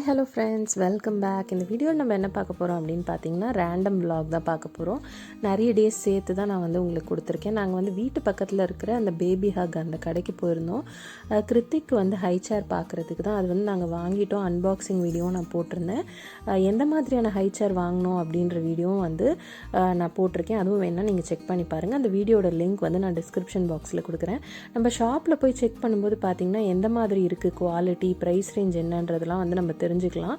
Hi hello friends, welcome back. இந்த video நம்ம என்ன பார்க்க போகிறோம் அப்படின்னு பார்த்தீங்கன்னா ரேண்டம் vlog தான் பார்க்க போகிறோம். நிறைய டேஸ் சேர்த்து தான் நான் உங்களுக்கு கொடுத்துருக்கேன். நாங்கள் வீட்டு பக்கத்தில் இருக்கிற அந்த பேபி ஹக் அந்த கடைக்கு போயிருந்தோம். கிருத்திக் ஹை சேர் பார்க்குறதுக்கு தான். அது நாங்கள் வாங்கிட்டோம். அன்பாக்சிங் வீடியோவும் நான் போட்டிருந்தேன். எந்த மாதிரியான ஹை சேர் வாங்கினோம் அப்படின்ற வீடியோவும் நான் போட்டிருக்கேன். அதுவும் வேணால் நீங்கள் செக் பண்ணி பாருங்கள். அந்த வீடியோட லிங்க் நான் டிஸ்கிரிப்ஷன் பாக்ஸில் கொடுக்குறேன். நம்ம ஷாப்பில் போய் செக் பண்ணும்போது பார்த்திங்கன்னா எந்த மாதிரி இருக்குது, குவாலிட்டி, ப்ரைஸ் ரேஞ்ச் என்னன்றதெல்லாம் நம்ம தெரிஞ்சுக்கலாம்.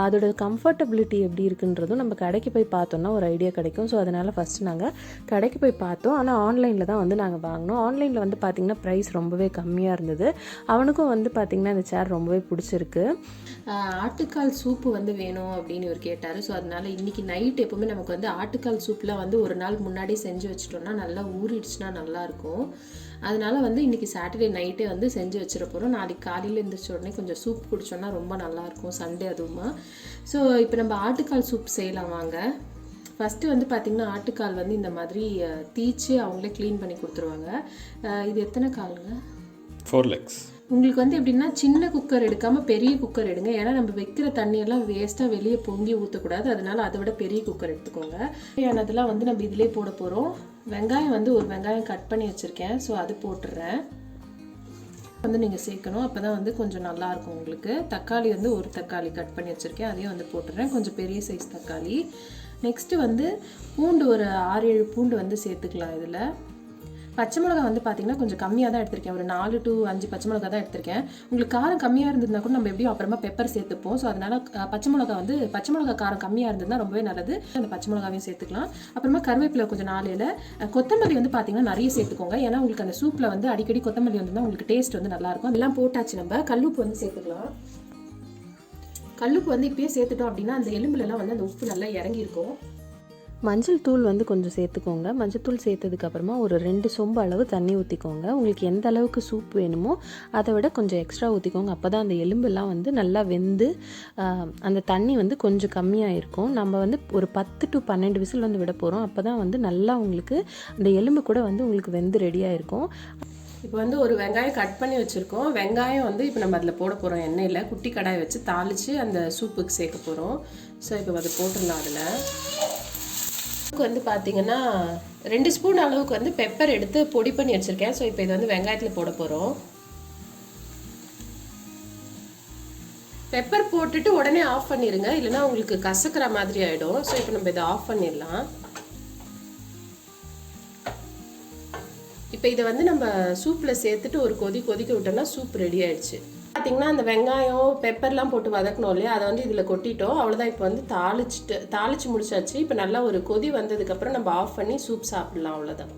அதோட கம்ஃபர்டபிலிட்டி எப்படி இருக்குன்றதும் நம்ம கடைக்கு போய் பார்த்தோம்னா ஒரு ஐடியா கிடைக்கும். ஸோ அதனால் ஃபஸ்ட்டு நாங்கள் கடைக்கு போய் பார்த்தோம். ஆனால் ஆன்லைனில் தான் நாங்கள் வாங்கினோம். ஆன்லைனில் பார்த்திங்கன்னா ப்ரைஸ் ரொம்பவே கம்மியாக இருந்தது. அவனுக்கும் பார்த்திங்கன்னா இந்த சேர் ரொம்பவே பிடிச்சிருக்கு. ஆட்டுக்கால் சூப்பு வேணும் அப்படின்னு இவர் கேட்டார். ஸோ அதனால் இன்றைக்கி நைட் எப்போவுமே நமக்கு ஆட்டுக்கால் சூப்பில் ஒரு நாள் முன்னாடி செஞ்சு வச்சிட்டோம்னா நல்லா ஊறிடுச்சுன்னா நல்லாயிருக்கும். அதனால் இன்றைக்கி சாட்டர்டே நைட்டே செஞ்சு வச்சிட போகிறோம். நாளைக்கு காலையில் எழுந்திரிச்ச உடனே கொஞ்சம் சூப் குடிச்சோன்னா ரொம்ப நல்லாயிருக்கும், சண்டே அதுவுமா. ஸோ இப்போ நம்ம ஆட்டுக்கால் சூப் செய்யலாம் வாங்க. ஃபஸ்ட்டு பார்த்திங்கன்னா ஆட்டுக்கால் இந்த மாதிரி தீச்சு அவங்களே க்ளீன் பண்ணி கொடுத்துருவாங்க. இது எத்தனை காலுங்க? 4 legs. உங்களுக்கு எப்படின்னா சின்ன குக்கர் எடுக்காமல் பெரிய குக்கர் எடுங்க. ஏன்னா நம்ம வைக்கிற தண்ணியெல்லாம் வேஸ்ட்டாக வெளியே பொங்கி ஊற்றக்கூடாது. அதனால் அதை விட பெரிய குக்கர் எடுத்துக்கோங்க. அதெல்லாம் நம்ம இதிலே போட போகிறோம். வெங்காயம் ஒரு வெங்காயம் கட் பண்ணி வச்சுருக்கேன். ஸோ அது போட்டுடுறேன். நீங்கள் சேர்க்கணும். அப்போ தான் கொஞ்சம் நல்லாயிருக்கும் உங்களுக்கு. தக்காளி ஒரு தக்காளி கட் பண்ணி வச்சுருக்கேன். அதையும் போட்டுடுறேன். கொஞ்சம் பெரிய சைஸ் தக்காளி. நெக்ஸ்ட்டு பூண்டு ஒரு 6-7 பூண்டு சேர்த்துக்கலாம். இதில் பச்சை மிளகா பார்த்தீங்கன்னா கொஞ்சம் கம்மியாக தான் எடுத்திருக்கேன். ஒரு 4 to 5 பச்சை மிளகா தான் எடுத்திருக்கேன். உங்களுக்கு காரம் கம்மியாக இருந்ததுன்னா கூட நம்ம எப்படியும் அப்புறமா பெப்பர் சேர்த்துப்போம். ஸோ அதனால் பச்சை மிளகா காரம் கம்மியாக இருந்ததுன்னா ரொம்பவே நல்லது. அந்த பச்சை மிளகாவையும் சேர்த்துக்கலாம். அப்புறமா கருவேப்பிலை கொஞ்சம் 4 இலை. கொத்தமல்லி பார்த்தீங்கன்னா நிறைய சேர்த்துக்கோங்க. ஏன்னா உங்களுக்கு அந்த சூப்பில் அடிக்கடி கொத்தமல்லி வந்ததுன்னா உங்களுக்கு டேஸ்ட் நல்லாயிருக்கும். அதெல்லாம் போட்டாச்சு. நம்ம கல்லுப்பு சேர்த்துக்கலாம். கல்லுப்பு இப்பயே சேர்த்துட்டோம் அப்படின்னா அந்த எலும்புலலாம் அந்த உப்பு நல்லா இறங்கியிருக்கும். மஞ்சள் தூள் கொஞ்சம் சேர்த்துக்கோங்க. மஞ்சள் தூள் சேர்த்ததுக்கப்புறமா ஒரு 2 சொம்பு அளவு தண்ணி ஊற்றிக்கோங்க. உங்களுக்கு எந்த அளவுக்கு சூப் வேணுமோ அதை விட கொஞ்சம் எக்ஸ்ட்ரா ஊற்றிக்கோங்க. அப்போ தான் அந்த எலும்பெல்லாம் நல்லா வெந்து அந்த தண்ணி கொஞ்சம் கம்மியாக இருக்கும். நம்ம ஒரு 10 to 12 விசில் விட போகிறோம். அப்போ தான் நல்லா உங்களுக்கு அந்த எலும்பு கூட உங்களுக்கு வெந்து ரெடியாக இருக்கும். இப்போ ஒரு வெங்காயம் கட் பண்ணி வச்சுருக்கோம். வெங்காயம் இப்போ நம்ம அதில் போட போகிறோம். எண்ணெயில் குட்டி கடாய் வச்சு தாளித்து அந்த சூப்புக்கு சேர்க்க போகிறோம். ஸோ இப்போ அதை போட்டுடலாம். அதில் பார்த்தீங்கன்னா 2 ஸ்பூன் அளவுக்கு பெப்பர் எடுத்து பொடி பண்ணி வச்சுருக்கேன். ஸோ இப்போ இது வெங்காயத்தில் போட போகிறோம். பெப்பர் போட்டுட்டு உடனே ஆஃப் பண்ணிடுங்க, இல்லைனா உங்களுக்கு கசக்கிற மாதிரி ஆகிடும். ஸோ இப்போ நம்ம இதை ஆஃப் பண்ணிடலாம். இப்போ இதை நம்ம சூப்பில் சேர்த்துட்டு ஒரு கொதிக்க விட்டோம்னா சூப் ரெடி ஆயிடுச்சு. பார்த்தீங்கன்னா அந்த வெங்காயம் பெப்பர்லாம் போட்டு வதக்கணும் இல்லையா, அதை இதில் கொட்டிட்டோம். அவ்வளோதான். இப்போ தாளிச்சு முடிச்சாச்சு. இப்போ நல்லா ஒரு கொதி வந்ததுக்கப்புறம் நம்ம ஆஃப் பண்ணி சூப் சாப்பிடலாம். அவ்வளோதான்.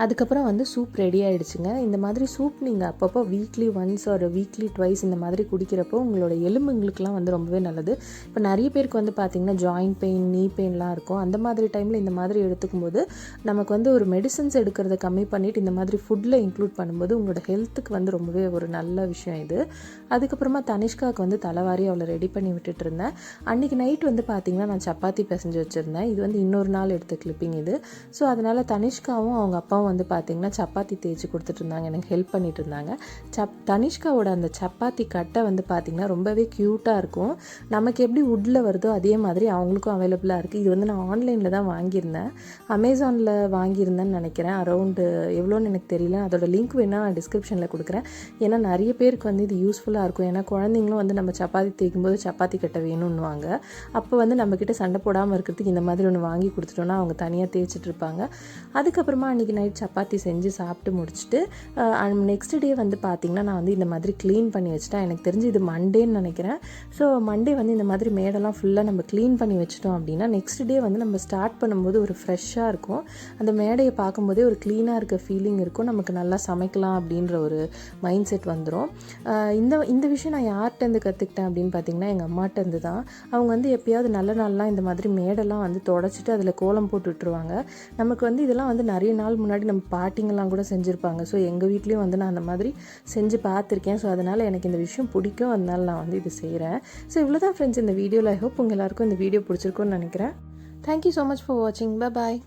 அதுக்கப்புறம் சூப் ரெடி ஆகிடுச்சுங்க. இந்த மாதிரி சூப் நீங்கள் அப்பப்போ வீக்லி ஒன்ஸ் ஒரு வீக்லி ட்வைஸ் இந்த மாதிரி குடிக்கிறப்போ உங்களோட எலும்புங்களுக்குலாம் ரொம்பவே நல்லது. இப்போ நிறைய பேருக்கு பார்த்தீங்கன்னா ஜாயிண்ட் பெயின், நீ பெயின்லாம் இருக்கும். அந்த மாதிரி டைமில் இந்த மாதிரி எடுத்துக்கும் போது நமக்கு ஒரு மெடிசன்ஸ் எடுக்கிறத கம்மி பண்ணிவிட்டு இந்த மாதிரி ஃபுட்டில் இன்க்ளூட் பண்ணும்போது உங்களோட ஹெல்த்துக்கு ரொம்பவே ஒரு நல்ல விஷயம் இது. அதுக்கப்புறமா தனிஷ்காவுக்கு தலைவாரி அவளை ரெடி பண்ணி விட்டுட்டு இருந்தேன். அன்றைக்கி நைட் பார்த்தீங்கன்னா நான் சப்பாத்தி பிசைஞ்சு வச்சுருந்தேன். இது இன்னொரு நாள் எடுத்த கிளிப்பிங் இது. ஸோ அதனால் தனிஷ்காவும் அவங்க அப்பாவும் பார்த்தீங்கன்னா சப்பாத்தி தேய்ச்சி கொடுத்துட்டு இருந்தாங்க, எனக்கு ஹெல்ப் பண்ணிட்டு இருந்தாங்க. தனிஷ்காவோட அந்த சப்பாத்தி கட்டை பார்த்தீங்கன்னா ரொம்பவே க்யூட்டாக இருக்கும். நமக்கு எப்படி வுட்டில் வருதோ அதே மாதிரி அவங்களுக்கும் அவைலபிளாக இருக்குது. இது நான் ஆன்லைனில் தான் வாங்கியிருந்தேன். அமேசானில் வாங்கியிருந்தேன்னு நினைக்கிறேன். அரௌண்டு எவ்வளோன்னு எனக்கு தெரியல. அதோட லிங்க் வேணால் நான் டிஸ்கிரிப்ஷனில் கொடுக்குறேன். ஏன்னா நிறைய பேருக்கு இது யூஸ்ஃபுல்லாக இருக்கும். ஏன்னா குழந்தைங்களும் நம்ம சப்பாத்தி தேய்க்கும் போது சப்பாத்தி கட்டை வேணும்னுவாங்க. அப்போ நம்மக்கிட்ட சண்டை போடாமல் இருக்கிறதுக்கு இந்த மாதிரி ஒன்று வாங்கி கொடுத்துட்டோன்னா அவங்க தனியாக தேய்ச்சிட்டு இருப்பாங்க. அதுக்கப்புறமா அன்றைக்கி நைட் சப்பாத்தி செஞ்சு சாப்பிட்டு முடிச்சுட்டு நெக்ஸ்ட் டே பார்த்திங்கன்னா நான் இந்த மாதிரி க்ளீன் பண்ணி வச்சுட்டேன். எனக்கு தெரிஞ்சு இது மண்டேன்னு நினைக்கிறேன். ஸோ மண்டே இந்த மாதிரி மேடெல்லாம் ஃபுல்லாக நம்ம க்ளீன் பண்ணி வச்சிட்டோம் அப்படின்னா நெக்ஸ்ட் டே நம்ம ஸ்டார்ட் பண்ணும்போது ஒரு ஃப்ரெஷ்ஷாக இருக்கும். அந்த மேடையை பார்க்கும்போதே ஒரு க்ளீனாக இருக்க ஃபீலிங் இருக்கும். நமக்கு நல்லா சமைக்கலாம் அப்படின்ற ஒரு மைண்ட் செட் வந்துடும். இந்த விஷயம் நான் யார்கிட்டேருந்து கற்றுக்கிட்டேன் அப்படின்னு பார்த்திங்கன்னா எங்கள் அம்மாட்டேருந்து தான். அவங்க எப்பயாவது நல்ல நாள்லாம் இந்த மாதிரி மேடெல்லாம் தொடச்சிட்டு அதில் கோலம் போட்டு விட்டுருவாங்க. நமக்கு இதெல்லாம் நிறைய நாள் முன்னாடி நம்ம பாட்டிங்கெல்லாம் கூட செஞ்சுருப்பாங்க. ஸோ எங்கள் வீட்லேயும் நான் அந்த மாதிரி செஞ்சு பார்த்துருக்கேன். ஸோ அதனால் எனக்கு இந்த விஷயம் பிடிக்கும். அதனால் நான் இது செய்கிறேன். ஸோ இவ்வளோ தான் ஃப்ரெண்ட்ஸ் இந்த வீடியோவில். ஐ ஹோப் உங்கள் எல்லாருக்கும் இந்த வீடியோ பிடிச்சிருக்கும்னு நினைக்கிறேன். தேங்க்யூ ஸோ மச் ஃபார் வாட்சிங். Bye bye.